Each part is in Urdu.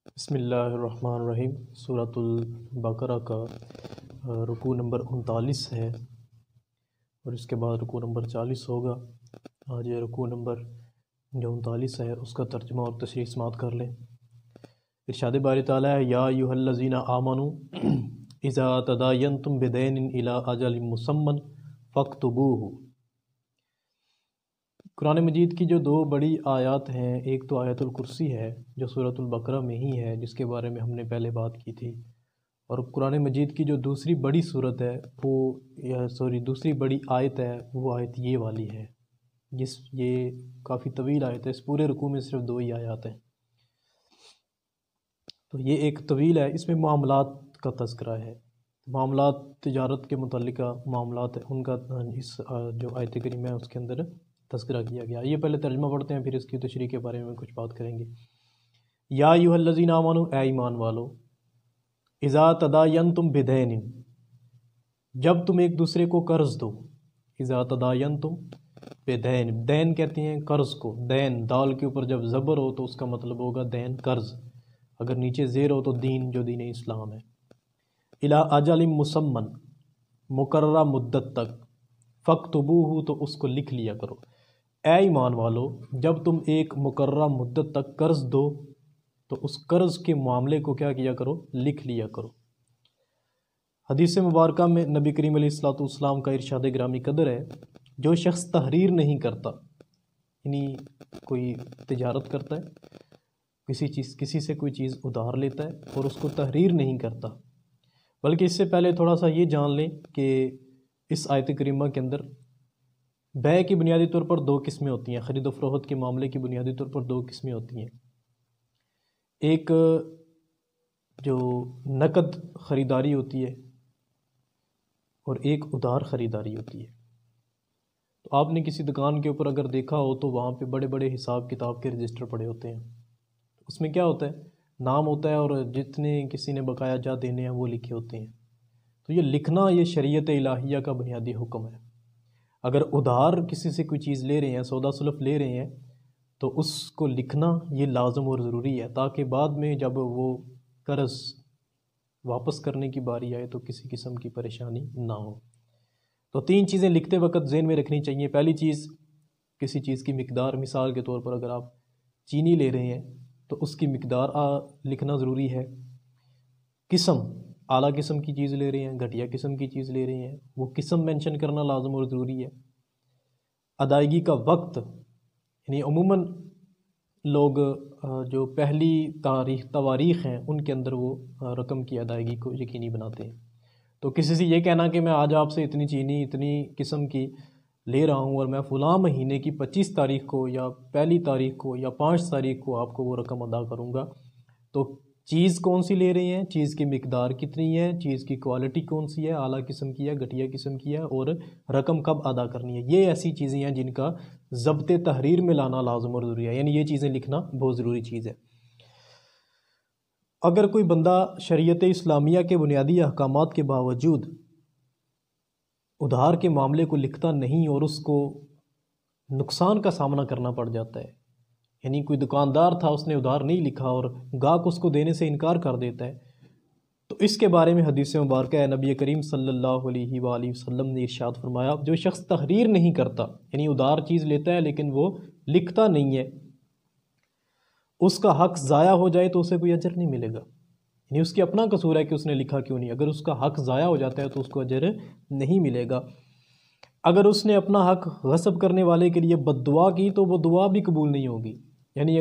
بسم اللہ الرحمن الرحیم۔ سورۃ البقرہ کا رکوع نمبر 39 ہے اور اس کے بعد رکوع نمبر 40 ہوگا۔ آج یہ رکوع نمبر جو 39 ہے اس کا ترجمہ اور تشریح سماعت کر لیں۔ ارشاد باری تعالیٰ ہے یا ایھا الذین آمنوا اذا تداینتم بدین الی اجل مسمى فاکتبوہ۔ قرآن مجید کی جو دو بڑی آیات ہیں، ایک تو آیت الکرسی ہے جو سورۃ البقرہ میں ہی ہے جس کے بارے میں ہم نے پہلے بات کی تھی، اور قرآن مجید کی جو دوسری بڑی صورت ہے دوسری بڑی آیت ہے وہ آیت یہ والی ہے، یہ کافی طویل آیت ہے۔ اس پورے رکوع میں صرف دو ہی آیات ہیں، تو یہ ایک طویل ہے۔ اس میں معاملات کا تذکرہ ہے، معاملات تجارت کے متعلقہ معاملات ان کا اس جو آیت کریمہ ہے اس کے اندر تذکرہ کیا گیا۔ یہ پہلے ترجمہ پڑھتے ہیں، پھر اس کی تشریح کے بارے میں کچھ بات کریں گے۔ یا ایھا الذین آمنوا، اے ایمان والو، اذا تداینتم بدین، جب تم ایک دوسرے کو قرض دو۔ اذا تداینتم بدین، دین کہتے ہیں قرض کو، دین دال کے اوپر جب زبر ہو تو اس کا مطلب ہوگا دین قرض، اگر نیچے زیر ہو تو دین جو دین اسلام ہے۔ الی اجل مسمى، مقررہ مدت تک، فاکتبوہ، تو اس کو لکھ لیا کرو۔ اے ایمان والو، جب تم ایک مقررہ مدت تک قرض دو تو اس قرض کے معاملے کو کیا کیا کرو؟ لکھ لیا کرو۔ حدیث مبارکہ میں نبی کریم علیہ الصلوۃ والسلام کا ارشاد گرامی قدر ہے، جو شخص تحریر نہیں کرتا، یعنی کوئی تجارت کرتا ہے، کسی سے کوئی چیز ادھار لیتا ہے اور اس کو تحریر نہیں کرتا، بلکہ اس سے پہلے تھوڑا سا یہ جان لیں کہ اس آیت کریمہ کے اندر بیع کی بنیادی طور پر دو قسمیں ہوتی ہیں، خرید و فروخت کے معاملے کی بنیادی طور پر دو قسمیں ہوتی ہیں۔ ایک جو نقد خریداری ہوتی ہے اور ایک ادھار خریداری ہوتی ہے۔ تو آپ نے کسی دکان کے اوپر اگر دیکھا ہو تو وہاں پہ بڑے بڑے حساب کتاب کے رجسٹر پڑے ہوتے ہیں، اس میں کیا ہوتا ہے؟ نام ہوتا ہے اور جتنے کسی نے بقایا جا دینے ہیں وہ لکھے ہوتے ہیں۔ تو یہ لکھنا یہ شریعت الہیہ کا بنیادی حکم ہے۔ اگر ادھار کسی سے کوئی چیز لے رہے ہیں، سودا سلف لے رہے ہیں، تو اس کو لکھنا یہ لازم اور ضروری ہے، تاکہ بعد میں جب وہ قرض واپس کرنے کی باری آئے تو کسی قسم کی پریشانی نہ ہو۔ تو تین چیزیں لکھتے وقت ذہن میں رکھنی چاہیے۔ پہلی چیز، کسی چیز کی مقدار، مثال کے طور پر اگر آپ چینی لے رہے ہیں تو اس کی مقدار لکھنا ضروری ہے۔ قسم، اعلیٰ قسم کی چیز لے رہے ہیں، گھٹیا قسم کی چیز لے رہے ہیں، وہ قسم مینشن کرنا لازم اور ضروری ہے۔ ادائیگی کا وقت، یعنی عموماً لوگ جو پہلی تواریخ ہیں ان کے اندر وہ رقم کی ادائیگی کو یقینی بناتے ہیں۔ تو کسی سے یہ کہنا کہ میں آج آپ سے اتنی چینی اتنی قسم کی لے رہا ہوں اور میں فلاں مہینے کی 25 تاریخ کو یا پہلی تاریخ کو یا 5 تاریخ کو آپ کو وہ رقم ادا کروں گا، تو چیز کون سی لے رہے ہیں، چیز کی مقدار کتنی ہے، چیز کی کوالٹی کون سی ہے، اعلیٰ قسم کی ہے، گھٹیا قسم کی ہے، اور رقم کب ادا کرنی ہے، یہ ایسی چیزیں ہیں جن کا ضبط تحریر میں لانا لازم اور ضروری ہے، یعنی یہ چیزیں لکھنا بہت ضروری چیز ہے۔ اگر کوئی بندہ شریعت اسلامیہ کے بنیادی احکامات کے باوجود ادھار کے معاملے کو لکھتا نہیں اور اس کو نقصان کا سامنا کرنا پڑ جاتا ہے، یعنی کوئی دکاندار تھا، اس نے ادھار نہیں لکھا اور گاہک اس کو دینے سے انکار کر دیتا ہے، تو اس کے بارے میں حدیث مبارکہ ہے، نبی کریم صلی اللہ علیہ وآلہ وسلم نے ارشاد فرمایا، جو شخص تحریر نہیں کرتا، یعنی ادھار چیز لیتا ہے لیکن وہ لکھتا نہیں ہے، اس کا حق ضائع ہو جائے تو اسے کوئی اجر نہیں ملے گا، یعنی اس کی اپنا قصور ہے کہ اس نے لکھا کیوں نہیں، اگر اس کا حق ضائع ہو جاتا ہے تو اس کو اجر نہیں ملے گا۔ اگر اس نے اپنا حق غصب کرنے والے کے لیے بد دعا کی تو وہ دعا بھی قبول نہیں ہوگی، یعنی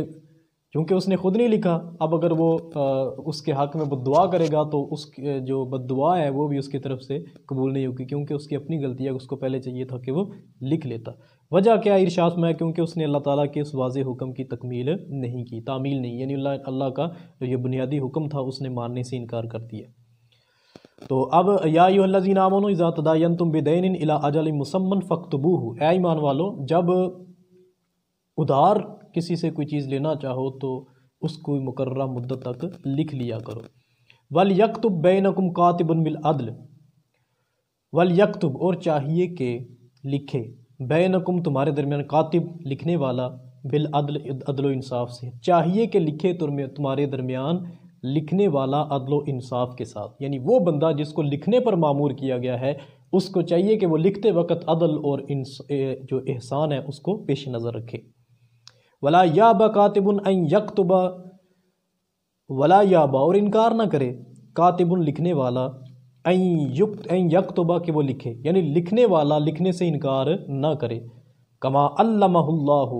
کیونکہ اس نے خود نہیں لکھا، اب اگر وہ اس کے حق میں بد دعا کرے گا تو اس جو بد دعا ہے وہ بھی اس کی طرف سے قبول نہیں ہوگی، کیونکہ اس کی اپنی غلطی ہے، اس کو پہلے چاہیے تھا کہ وہ لکھ لیتا۔ وجہ کیا ہے؟ ارشاد میں، کیونکہ اس نے اللہ تعالیٰ کے اس واضح حکم کی تکمیل نہیں کی، تعمیل نہیں، یعنی اللہ کا یہ بنیادی حکم تھا اس نے ماننے سے انکار کر دیا۔ تو اب یا ایھا الذین آمنوا اذا تداینتم بدین الی اجل مسمى فاکتبوہ، اے ایمان والو، جب ادھار کسی سے کوئی چیز لینا چاہو تو اس کو مقررہ مدت تک لکھ لیا کرو۔ وَلْيَكْتُبْ بَيْنَكُمْ كَاتِبٌ بِالْعَدْلِ، وَلْيَكْتُبْ، اور چاہیے کہ لکھے، بینکم تمہارے درمیان، کاتب لکھنے والا، بالعدل عدل و انصاف سے، چاہیے کہ لکھے تمہارے درمیان لکھنے والا عدل و انصاف کے ساتھ، یعنی وہ بندہ جس کو لکھنے پر معمور کیا گیا ہے اس کو چاہیے کہ وہ لکھتے وقت عدل اور جو احسان ہے اس کو پیش نظر رکھے۔ ولا یابا کاتب ان یکتب، ولا یابا اور انکار نہ کرے، کاتب لکھنے والا، ان یکتبہ کہ وہ لکھے، یعنی لکھنے والا لکھنے سے انکار نہ کرے، کما علمہ اللہ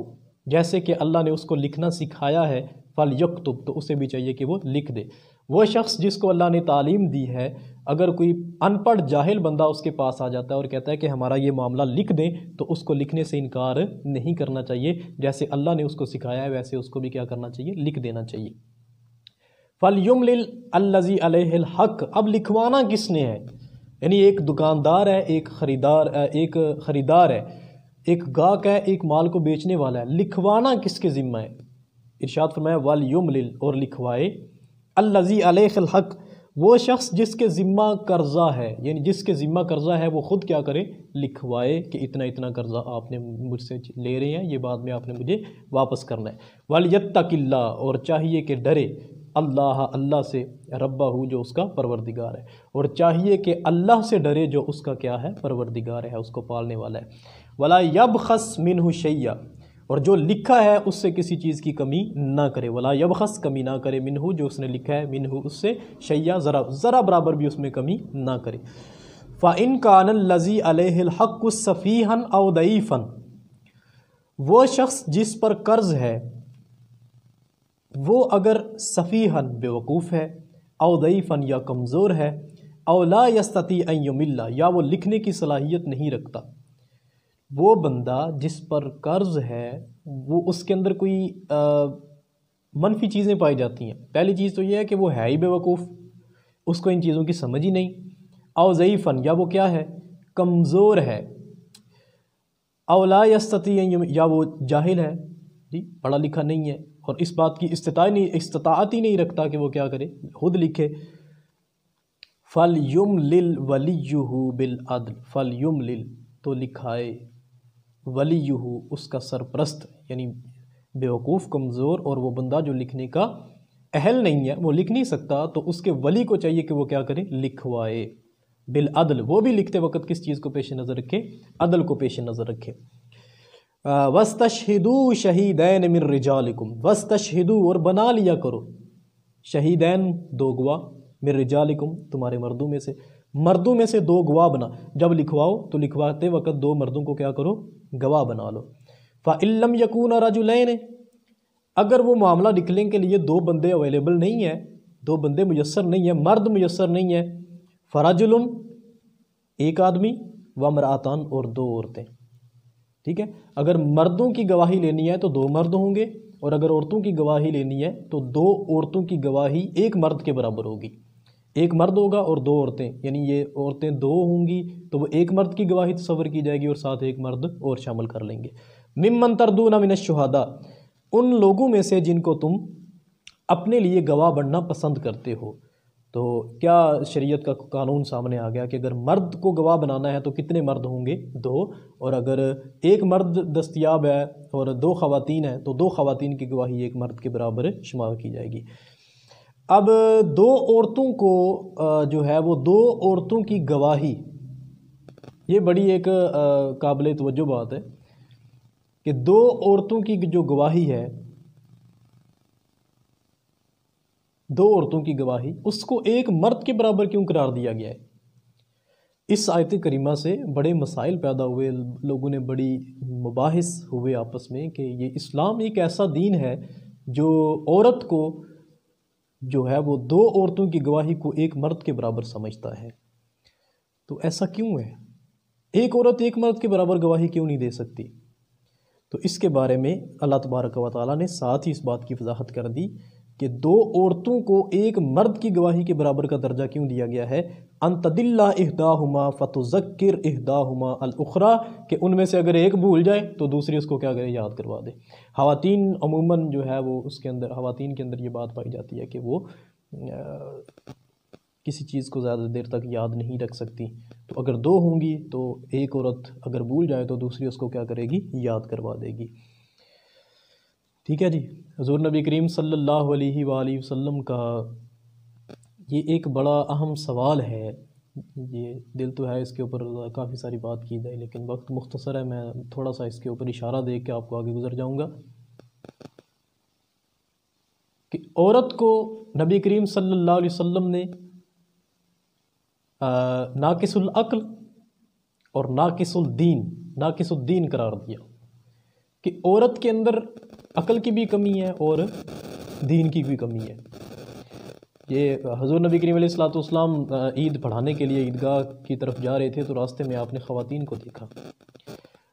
جیسے کہ اللہ نے اس کو لکھنا سکھایا ہے، فلیکتب تو اسے بھی چاہیے کہ وہ لکھ دے۔ وہ شخص جس کو اللہ نے تعلیم دی ہے، اگر کوئی ان پڑھ جاہل بندہ اس کے پاس آ جاتا ہے اور کہتا ہے کہ ہمارا یہ معاملہ لکھ دیں، تو اس کو لکھنے سے انکار نہیں کرنا چاہیے، جیسے اللہ نے اس کو سکھایا ہے ویسے اس کو بھی کیا کرنا چاہیے، لکھ دینا چاہیے۔ فَلْيُمْلِلْ الَّذِي عَلَيْهِ الْحَقِّ، اب لکھوانا کس نے ہے؟ یعنی ایک دکاندار ہے، ایک خریدار ہے، ایک گاہک ہے، ایک مال کو بیچنے والا ہے، لکھوانا کس کے ذمہ ہے؟ ارشاد فرمایا وَلْيُمْلِلْ اور لکھوائے، الَّذِي عَلَيْهِ الْحَقِّ وہ شخص جس کے ذمہ قرضہ ہے، یعنی جس کے ذمہ قرضہ ہے وہ خود کیا کرے، لکھوائے کہ اتنا اتنا قرضہ آپ نے مجھ سے لے رہے ہیں، یہ بعد میں آپ نے مجھے واپس کرنا ہے۔ وَلْيَتَّقِ اللَّهَ اور چاہیے کہ ڈرے اللہ سے، ربہ جو اس کا پروردگار ہے، اور چاہیے کہ اللہ سے ڈرے جو اس کا کیا ہے، پروردگار ہے، اس کو پالنے والا ہے۔ وَلَا يَبْخَسْ مِنْهُ شَيْئًا اور جو لکھا ہے اس سے کسی چیز کی کمی نہ کرے، وَلَا يَبْخَسْ کمی نہ کرے، منہ جو اس نے لکھا ہے، منہ اس سے، شیئا ذرا برابر بھی اس میں کمی نہ کرے۔ فَإِنْ كَانَ الَّذِي عَلَيْهِ الْحَقُّ سَفِيهًا أَوْ ضَعِيفًا وہ شخص جس پر قرض ہے وہ اگر سفیہن بے وقوف ہے، او ضعیفن یا کمزور ہے، او لا یستطیع ان یمل یا وہ لکھنے کی صلاحیت نہیں رکھتا، وہ بندہ جس پر قرض ہے وہ اس کے اندر کوئی منفی چیزیں پائی جاتی ہیں۔ پہلی چیز تو یہ ہے کہ وہ ہے ہی بے وقوف، اس کو ان چیزوں کی سمجھ ہی نہیں، او ضعیفن یا وہ کیا ہے، کمزور ہے، او لا یستطیع یا وہ جاہل ہے، جی پڑھا لکھا نہیں ہے اور اس بات کی استطاعت ہی نہیں رکھتا کہ وہ کیا کرے، خود لکھے۔ فَلْيُمْلِلْ وَلِيُّهُ بِالْعَدْلِ فَلْيُمْلِلْ تو لکھائے، ولیہ اس کا سرپرست، یعنی بیوقوف کمزور اور وہ بندہ جو لکھنے کا اہل نہیں ہے، وہ لکھ نہیں سکتا، تو اس کے ولی کو چاہیے کہ وہ کیا کرے، لکھوائے، بالعدل وہ بھی لکھتے وقت کس چیز کو پیش نظر رکھے، عدل کو پیش نظر رکھے۔ وَاسْتَشْهِدُوا شَهِيدَيْنِ مِن رِجَالِكُمْ وَاسْتَشْهِدُوا اور بنا لیا کرو، شہیدین دو گواہ، من رجالکم تمہارے مردوں میں سے دو گواہ بنا، جب لکھواؤ تو لکھواتے وقت دو مردوں کو کیا کرو، گواہ بنا لو۔ فَإِن لَمْ يَكُونَ رَجُلَيْنِ اگر وہ معاملہ نکلنے کے لیے دو بندے اویلیبل نہیں ہیں، دو بندے میسر نہیں ہیں، مرد میسر نہیں ہیں، فَرَجُلٌ ایک آدمی، وَامْرَأَتان اور دو عورتیں، ٹھیک ہے۔ اگر مردوں کی گواہی لینی ہے تو دو مرد ہوں گے، اور اگر عورتوں کی گواہی لینی ہے تو دو عورتوں کی گواہی ایک مرد کے برابر ہوگی، ایک مرد ہوگا اور دو عورتیں، یعنی یہ عورتیں دو ہوں گی تو وہ ایک مرد کی گواہی تصور کی جائے گی اور ساتھ ایک مرد اور شامل کر لیں گے۔ ممن تردون من الشہداء ان لوگوں میں سے جن کو تم اپنے لیے گواہ بننا پسند کرتے ہو۔ تو کیا شریعت کا قانون سامنے آ گیا کہ اگر مرد کو گواہ بنانا ہے تو کتنے مرد ہوں گے، دو، اور اگر ایک مرد دستیاب ہے اور دو خواتین ہیں تو دو خواتین کی گواہی ایک مرد کے برابر شمار کی جائے گی۔ اب دو عورتوں کو جو ہے وہ دو عورتوں کی گواہی، یہ بڑی ایک قابل توجہ بات ہے کہ دو عورتوں کی جو گواہی ہے، دو عورتوں کی گواہی، اس کو ایک مرد کے برابر کیوں قرار دیا گیا ہے؟ اس آیت کریمہ سے بڑے مسائل پیدا ہوئے، لوگوں نے بڑی مباحث ہوئے آپس میں کہ یہ اسلام ایک ایسا دین ہے جو عورت کو جو ہے وہ دو عورتوں کی گواہی کو ایک مرد کے برابر سمجھتا ہے۔ تو ایسا کیوں ہے؟ ایک عورت ایک مرد کے برابر گواہی کیوں نہیں دے سکتی؟ تو اس کے بارے میں اللہ تبارک و تعالیٰ نے ساتھ ہی اس بات کی وضاحت کر دی کہ دو عورتوں کو ایک مرد کی گواہی کے برابر کا درجہ کیوں دیا گیا ہے، ان تدل احداہما فتذکر احداہما الاخری کہ ان میں سے اگر ایک بھول جائے تو دوسری اس کو کیا کرے، یاد کروا دے۔ خواتین عموماً جو ہے وہ اس کے اندر، خواتین کے اندر یہ بات پائی جاتی ہے کہ وہ کسی چیز کو زیادہ دیر تک یاد نہیں رکھ سکتی، تو اگر دو ہوں گی تو ایک عورت اگر بھول جائے تو دوسری اس کو کیا کرے گی، یاد کروا دے گی۔ ٹھیک ہے جی، حضور نبی کریم صلی اللہ علیہ وآلہ وسلم کا یہ ایک بڑا اہم سوال ہے، یہ دل تو ہے اس کے اوپر کافی ساری بات کی جائے، لیکن وقت مختصر ہے، میں تھوڑا سا اس کے اوپر اشارہ دے کے آپ کو آگے گزر جاؤں گا کہ عورت کو نبی کریم صلی اللہ علیہ وسلم نے ناقص العقل اور ناقص الدین قرار دیا، کہ عورت کے اندر عقل کی بھی کمی ہے اور دین کی بھی کمی ہے۔ یہ حضور نبی کریم علیہ الصلوۃ والسلام عید پڑھانے کے لیے عیدگاہ کی طرف جا رہے تھے، تو راستے میں آپ نے خواتین کو دیکھا،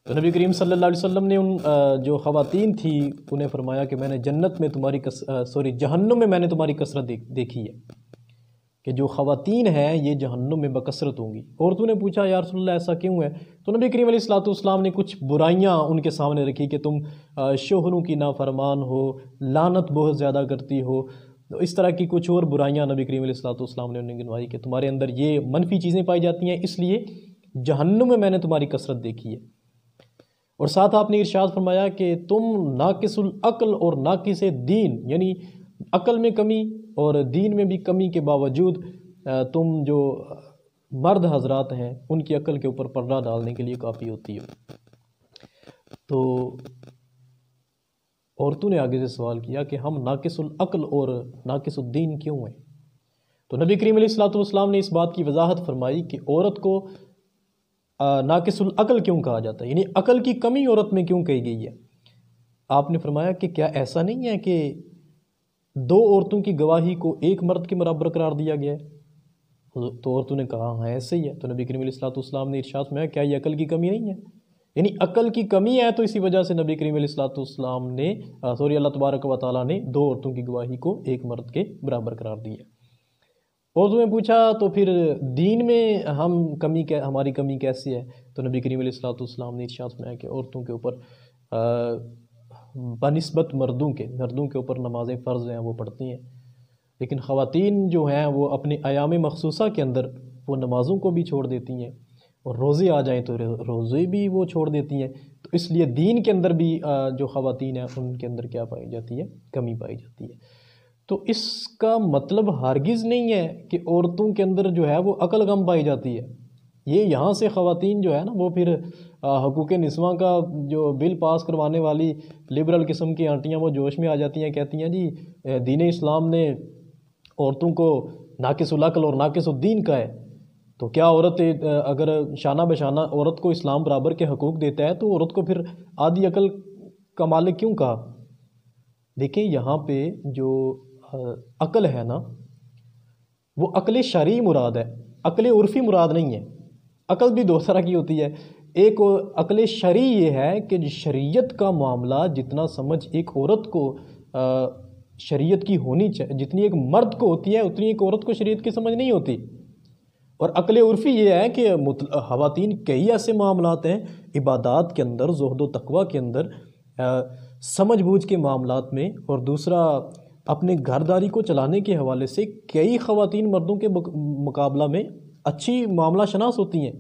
تو نبی کریم صلی اللہ علیہ وسلم نے ان جو خواتین تھی انہیں فرمایا کہ میں نے جنت میں جہنم میں نے تمہاری کثرت دیکھی ہے، کہ جو خواتین ہیں یہ جہنم میں بکثرت ہوں گی۔ عورتوں نے پوچھا یا رسول اللہ ایسا کیوں ہے؟ تو نبی کریم علیہ الصلوۃ والسلام نے کچھ برائیاں ان کے سامنے رکھی کہ تم شوہروں کی نافرمان ہو، لعنت بہت زیادہ کرتی ہو، تو اس طرح کی کچھ اور برائیاں نبی کریم علیہ الصلوۃ والسلام نے انہیں گنوائی کہ تمہارے اندر یہ منفی چیزیں پائی جاتی ہیں، اس لیے جہنم میں نے تمہاری کثرت دیکھی ہے۔ اور ساتھ آپ نے ارشاد فرمایا کہ تم ناقص العقل اور ناقص دین، یعنی عقل میں کمی اور دین میں بھی کمی کے باوجود تم جو مرد حضرات ہیں ان کی عقل کے اوپر پردہ ڈالنے کے لیے کافی ہوتی ہے۔ تو عورتوں نے آگے سے سوال کیا کہ ہم ناقص العقل اور ناقص الدین کیوں ہیں؟ تو نبی کریم علیہ الصلوۃ والسلام نے اس بات کی وضاحت فرمائی کہ عورت کو ناقص العقل کیوں کہا جاتا ہے، یعنی عقل کی کمی عورت میں کیوں کہی گئی ہے۔ آپ نے فرمایا کہ کیا ایسا نہیں ہے کہ دو عورتوں کی گواہی کو ایک مرد کے برابر قرار دیا گیا ہے؟ تو عورتوں نے کہا ہاں ایسے ہی ہے۔ تو نبی کریم علیہ الصلوۃ والسلام نے ارشاد فرمایا کیا یہ عقل کی کمی نہیں ہے؟ یعنی عقل کی کمی ہے، تو اسی وجہ سے نبی کریم علیہ الصلوۃ والسلام نے اللہ تبارک و تعالیٰ نے دو عورتوں کی گواہی کو ایک مرد کے برابر قرار دیا۔ عورتوں نے پوچھا تو پھر دین میں ہماری کمی کیسی ہے؟ تو نبی کریم علیہ الصلوۃ والسلام نے ارشاد فرمایا کہ عورتوں کے اوپر بنسبت مردوں کے اوپر نمازیں فرض ہیں وہ پڑھتی ہیں، لیکن خواتین جو ہیں وہ اپنے ایام مخصوصہ کے اندر وہ نمازوں کو بھی چھوڑ دیتی ہیں، اور روزے آ جائیں تو روزے بھی وہ چھوڑ دیتی ہیں، تو اس لیے دین کے اندر بھی جو خواتین ہیں ان کے اندر کیا پائی جاتی ہے؟ کمی پائی جاتی ہے۔ تو اس کا مطلب ہرگز نہیں ہے کہ عورتوں کے اندر جو ہے وہ عقل کم پائی جاتی ہے۔ یہ یہاں سے خواتین جو ہے نا وہ پھر حقوق نسواں کا جو بل پاس کروانے والی لبرل قسم کی آنٹیاں وہ جوش میں آ جاتی ہیں، کہتی ہیں جی دین اسلام نے عورتوں کو ناقص العقل اور ناقص الدین کا ہے، تو کیا عورت اگر شانہ بشانہ عورت کو اسلام برابر کے حقوق دیتا ہے تو عورت کو پھر آدھی عقل کا مالک کیوں کہا؟ دیکھیں یہاں پہ جو عقل ہے نا وہ عقل شرعی مراد ہے، عقل عرفی مراد نہیں ہے۔ عقل بھی دو طرح کی ہوتی ہے، ایک عقل شرعی یہ ہے کہ شریعت کا معاملہ جتنا سمجھ ایک عورت کو شریعت کی ہونی چاہیے، جتنی ایک مرد کو ہوتی ہے اتنی ایک عورت کو شریعت کی سمجھ نہیں ہوتی۔ اور عقل عرفی یہ ہے کہ خواتین کئی ایسے معاملات ہیں عبادات کے اندر، زہد و تقوی کے اندر، سمجھ بوجھ کے معاملات میں، اور دوسرا اپنے گھرداری کو چلانے کے حوالے سے کئی خواتین مردوں کے مقابلہ میں اچھی معاملہ شناس ہوتی ہیں،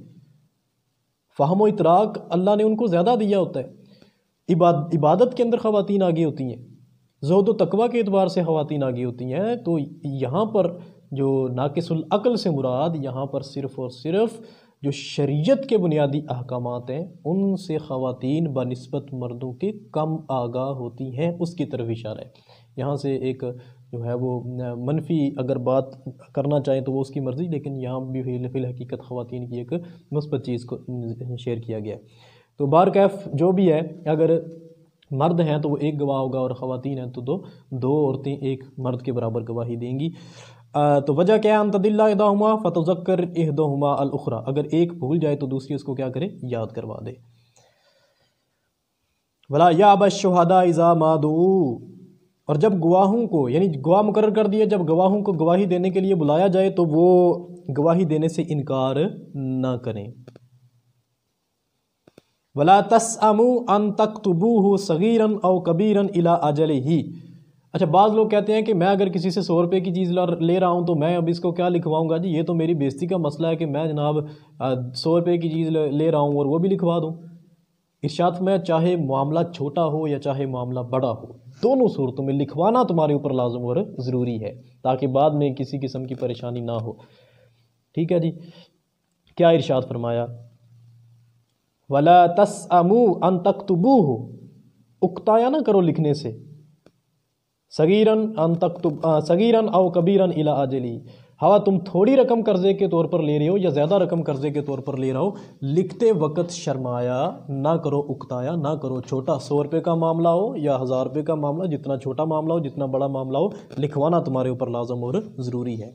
فہم و ادراک اللہ نے ان کو زیادہ دیا ہوتا ہے۔ عبادت کے اندر خواتین آگے ہوتی ہیں، زہد و تقوی کے اعتبار سے خواتین آگے ہوتی ہیں۔ تو یہاں پر جو ناقص العقل سے مراد یہاں پر صرف اور صرف جو شریعت کے بنیادی احکامات ہیں ان سے خواتین بنسبت مردوں کے کم آگاہ ہوتی ہیں، اس کی طرف اشارہ ہے۔ یہاں سے ایک جو ہے وہ منفی اگر بات کرنا چاہیں تو وہ اس کی مرضی، لیکن یہاں بھی فی الحقیقت خواتین کی ایک مثبت چیز کو شیئر کیا گیا ہے۔ تو بہرکیف جو بھی ہے، اگر مرد ہیں تو وہ ایک گواہ ہوگا اور خواتین ہیں تو دو عورتیں ایک مرد کے برابر گواہی دیں گی۔ تو وجہ کیا ہے؟ ان تضل احداہما فتذکر احداہما الاخری، اگر ایک بھول جائے تو دوسری اس کو کیا کرے؟ یاد کروا دے۔ ولا یأبی الشہداء اذا ما دعوا، اور جب گواہوں کو یعنی گواہ مقرر کر دیے، جب گواہوں کو گواہی دینے کے لیے بلایا جائے تو وہ گواہی دینے سے انکار نہ کریں۔ ولا تسأموا ان تكتبوه صغيرا او كبيرا الى اجله، اچھا بعض لوگ کہتے ہیں کہ میں اگر کسی سے 100 روپے کی چیز لے رہا ہوں تو میں اب اس کو کیا لکھواؤں گا؟ جی یہ تو میری بےزتی کا مسئلہ ہے کہ میں جناب 100 روپے کی چیز لے رہا ہوں اور وہ بھی لکھوا دوں۔ ارشاد میں چاہے معاملہ چھوٹا ہو یا چاہے معاملہ بڑا ہو، دونوں صورتوں میں لکھوانا تمہارے اوپر لازم اور ضروری ہے تاکہ بعد میں کسی قسم کی پریشانی نہ ہو. ٹھیک ہے جی. کیا ارشاد فرمایا؟ وَلَا تَسْأَمُوا أَن تَكْتُبُوهُ، اکتایا نہ کرو لکھنے سے، صغیراً او کبیراً الی اجلی، ہوا تم تھوڑی رقم قرضے کے طور پر لے رہے ہو یا زیادہ رقم قرضے کے طور پر لے رہا ہو، لکھتے وقت شرمایا نہ کرو، اکتایا نہ کرو. چھوٹا 100 روپے کا معاملہ ہو یا 1000 روپے کا معاملہ، جتنا چھوٹا معاملہ ہو جتنا بڑا معاملہ ہو، لکھوانا تمہارے اوپر لازم اور ضروری ہے.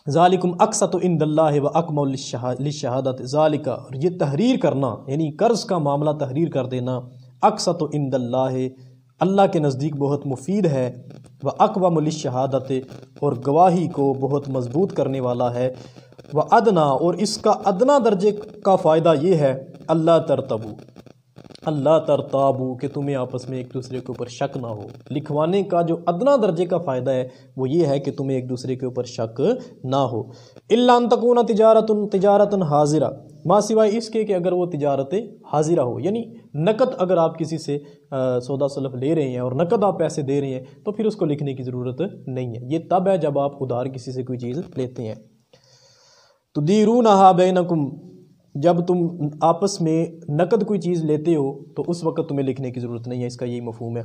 ذالکم اقسط عند اللہ واکمل للشہادۃ، ذالک، اور یہ تحریر کرنا یعنی قرض کا معاملہ تحریر کر دینا، اقسط عند اللہ، اللہ کے نزدیک بہت مفید ہے، واقوم للشہادۃ، اور گواہی کو بہت مضبوط کرنے والا ہے، وادنا، اور اس کا ادنا درجے کا فائدہ یہ ہے، اللہ ترتبو، اللہ ترتابو، کہ تمہیں آپس میں ایک دوسرے کے اوپر شک نہ ہو. لکھوانے کا جو ادنا درجے کا فائدہ ہے وہ یہ ہے کہ تمہیں ایک دوسرے کے اوپر شک نہ ہو. الا ان تکون تجارت حاضرہ، ما سوائے اس کے کہ اگر وہ تجارت حاضرہ ہو، یعنی نقد اگر آپ کسی سے سودا سلف لے رہے ہیں اور نقد آپ پیسے دے رہے ہیں تو پھر اس کو لکھنے کی ضرورت نہیں ہے. یہ تب ہے جب آپ ادھار کسی سے کوئی چیز لیتے ہیں. تدیرونہا بینکم، جب تم آپس میں نقد کوئی چیز لیتے ہو تو اس وقت تمہیں لکھنے کی ضرورت نہیں ہے. اس کا یہی مفہوم ہے.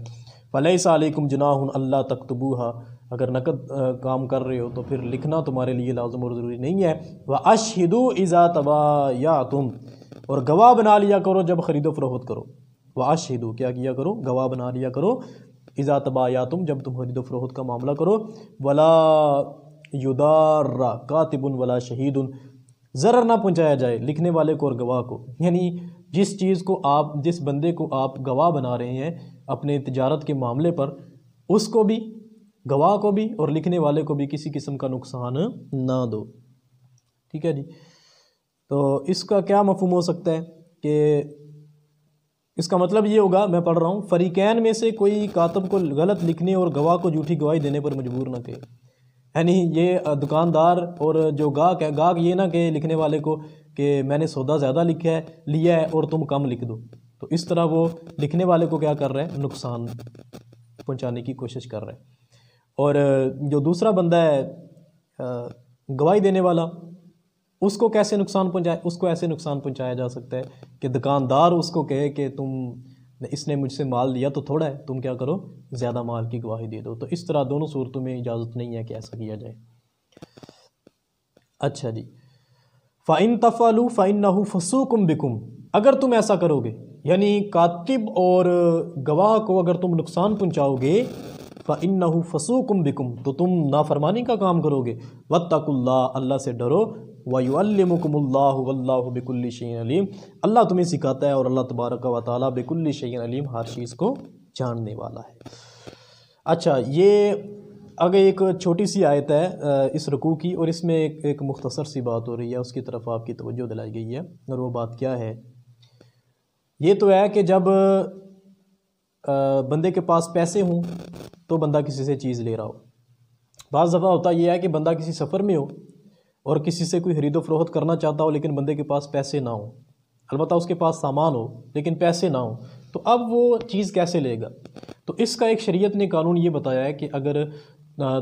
فلیس علیکم جناح الا تکتبوہا، اگر نقد کام کر رہے ہو تو پھر لکھنا تمہارے لیے لازم اور ضروری نہیں ہے. واشہدوا اذا تبایعتم، اور گواہ بنا لیا کرو جب خرید و فروخت کرو. واشہدوا، کیا کیا کرو؟ گواہ بنا لیا کرو. اذا تبایعتم، جب تم خرید و فروخت کا معاملہ کرو. ولا یضار کاتب ولا شہید، ضرر نہ پہنچایا جائے لکھنے والے کو اور گواہ کو. یعنی جس چیز کو آپ، جس بندے کو آپ گواہ بنا رہے ہیں اپنے تجارت کے معاملے پر، اس کو بھی، گواہ کو بھی اور لکھنے والے کو بھی کسی قسم کا نقصان نہ دو. ٹھیک ہے جی. تو اس کا کیا مفہوم ہو سکتا ہے کہ اس کا مطلب یہ ہوگا، میں پڑھ رہا ہوں، فریقین میں سے کوئی کاتب کو غلط لکھنے اور گواہ کو جھوٹی گواہی دینے پر مجبور نہ کرے. یعنی یہ دکاندار اور جو گاہک ہے، گاہک یہ نہ کہ لکھنے والے کو کہ میں نے سودا زیادہ لیا ہے اور تم کم لکھ دو. تو اس طرح وہ لکھنے والے کو کیا کر رہا ہے؟ نقصان پہنچانے کی کوشش کر رہا ہے. اور جو دوسرا بندہ ہے گواہی دینے والا، اس کو کیسے نقصان پہنچائے؟ اس کو ایسے نقصان پہنچایا جا سکتا ہے کہ دکاندار اس کو کہے کہ اس نے مجھ سے مال لیا تو تھوڑا ہے، تم کیا کرو؟ زیادہ مال کی گواہی دے دو. تو اس طرح دونوں صورتوں میں اجازت نہیں ہے کہ ایسا کیا جائے. اچھا جی. فَإِن تَفْعَلُوا فَإِنَّهُ فُسُوقٌ بِكُمْ، اگر تم ایسا کرو گے، یعنی کاتب اور گواہ کو اگر تم نقصان پہنچاؤ گے، فَإِنَّهُ فُسُوقٌ بِكُمْ، تو تم نافرمانی کا کام کرو گے. وَاتَّقُوا اللَّهَ، اللہ سے ڈرو. وَيُعَلِّمُكُمُ اللَّهُ وَاللَّهُ بِكُلِّ شَيْءٍ عَلِيمٌ، اللہ تمہیں سکھاتا ہے اور اللہ تبارک و تعالیٰ بِكُلِّ شَيْءٍ عَلِيمٌ، ہر چیز کو جاننے والا ہے. اچھا، یہ آگے ایک چھوٹی سی آیت ہے اس رکوع کی، اور اس میں ایک مختصر سی بات ہو رہی ہے، اس کی طرف آپ کی توجہ دلائی گئی ہے. اور وہ بات کیا ہے؟ یہ تو ہے کہ جب بندے کے پاس پیسے ہوں تو بندہ کسی سے چیز لے رہا ہو. بعض دفعہ ہوتا یہ ہے کہ بندہ کسی سفر میں ہو اور کسی سے کوئی خرید و فروخت کرنا چاہتا ہو لیکن بندے کے پاس پیسے نہ ہوں، البتہ اس کے پاس سامان ہو لیکن پیسے نہ ہوں، تو اب وہ چیز کیسے لے گا؟ تو اس کا ایک شریعت نے قانون یہ بتایا ہے کہ اگر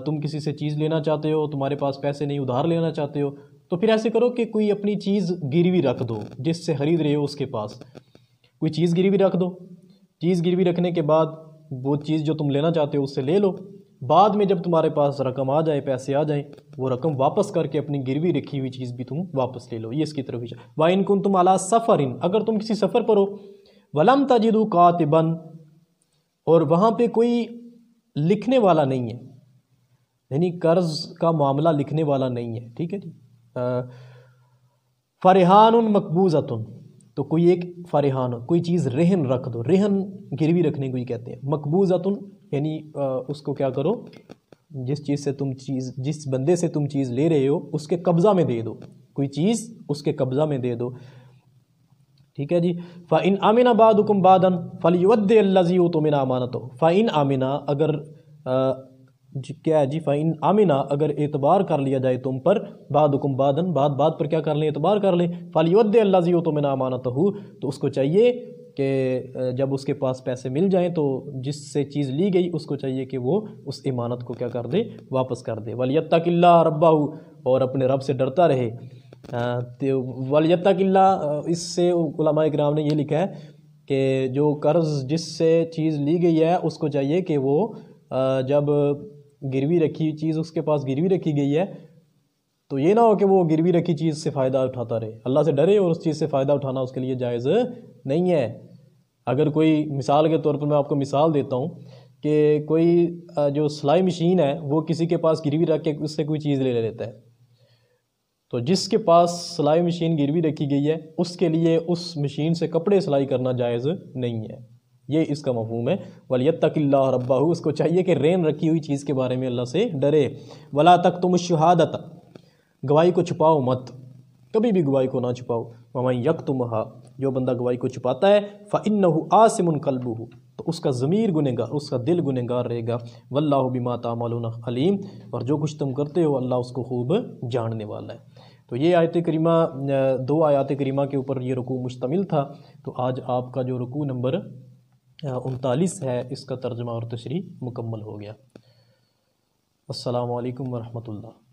تم کسی سے چیز لینا چاہتے ہو، تمہارے پاس پیسے نہیں، ادھار لینا چاہتے ہو، تو پھر ایسے کرو کہ کوئی اپنی چیز گروی رکھ دو، جس سے خرید رہے ہو اس کے پاس کوئی چیز گروی رکھ دو. چیز گروی رکھنے کے بعد وہ چیز جو تم لینا چاہتے ہو اس سے لے لو. بعد میں جب تمہارے پاس رقم آ جائے، پیسے آ جائیں، وہ رقم واپس کر کے اپنی گروی رکھی ہوئی چیز بھی تم واپس لے لو. یہ اس کی طرف وَإِن كُنتُمْ عَلَىٰ سَفَرٍ، اگر تم کسی سفر پر ہو، وَلَمْ تَجِدُوا كَاتِبًا، اور وہاں پہ کوئی لکھنے والا نہیں ہے، یعنی قرض کا معاملہ لکھنے والا نہیں ہے. ٹھیک ہے جی. فَرِحَانٌ مَقْبُوضَةٌ، تو کوئی ایک فرحان، کوئی چیز رہن رکھ دو. رہن گروی رکھنے کو ہی کہتے ہیں. مقبوضۃ یعنی اس کو کیا کرو، جس بندے سے تم چیز لے رہے ہو اس کے قبضہ میں دے دو، کوئی چیز اس کے قبضہ میں دے دو. ٹھیک ہے جی. فَإِنْ آمِنَ بَعْضُكُمْ بَعْضًا فَلْيُؤَدِّ الَّذِي اؤْتُمِنَ أَمَانَتَهُ. فَإِنْ آمِنَ، اگر کیا ہے جی، فَإِنْ آمِنَ، اگر اعتبار کر لیا جائے تم پر، بَعْضُكُمْ بَعْضًا، بعد پر کیا کر لیں؟ اعتبار کر لیں. فَلْيُؤَدِّ الَّذِي اؤْتُمِنَ أَمَانَتَهُ، تو اس کو چاہیے کہ جب اس کے پاس پیسے مل جائیں تو جس سے چیز لی گئی اس کو چاہیے کہ وہ اس امانت کو کیا کر دے، واپس کر دے۔ وَلْيَتَّقِ اللَّهَ رَبَّهُ، اور اپنے رب سے ڈرتا رہے۔ وَلْيَتَّقِ اللَّهَ، اس سے علماء کرام نے یہ لکھا ہے کہ جو قرض جس سے چیز لی گئی ہے اس کو چاہیے کہ وہ جب گروی رکھی چیز اس کے پاس گروی رکھی گئی ہے تو یہ نہ ہو کہ وہ گروی رکھی چیز سے فائدہ اٹھاتا رہے، اللہ سے ڈرے اور اس چیز سے فائدہ اٹھانا اس کے لیے جائز نہیں ہے۔ اگر کوئی مثال کے طور پر میں آپ کو مثال دیتا ہوں کہ کوئی جو سلائی مشین ہے وہ کسی کے پاس گروی رکھ کے اس سے کوئی چیز لے لیتا ہے، تو جس کے پاس سلائی مشین گروی رکھی گئی ہے اس کے لیے اس مشین سے کپڑے سلائی کرنا جائز نہیں ہے۔ یہ اس کا مفہوم ہے۔ وَلْيَتَّقِ اللَّهَ رَبَّهُ، اس کو چاہیے کہ رین رکھی ہوئی چیز کے بارے میں اللہ سے ڈرے۔ وَلَا تَكْتُمُوا الشَّهَادَةَ، گواہی کو چھپاؤ مت، کبھی بھی گواہی کو نہ چھپاؤ۔ وَمَن يَكْتُمْهَا، جو بندہ گواہی کو چھپاتا ہے، فَإِنَّهُ آثِمٌ قَلْبُهُ، تو اس کا ضمیر گنہگار، اس کا دل گنہگار رہے گا۔ وَاللَّهُ بِمَا تَعْمَلُونَ عَلِيمٌ، اور جو کچھ تم کرتے ہو اللہ اس کو خوب جاننے والا ہے۔ تو یہ آیت کریمہ، دو آیات کریمہ کے اوپر یہ رکوع مشتمل تھا۔ تو آج آپ کا جو رکوع نمبر 39 ہے اس کا ترجمہ اور تشریح مکمل ہو گیا۔ السلام علیکم ورحمۃ اللہ۔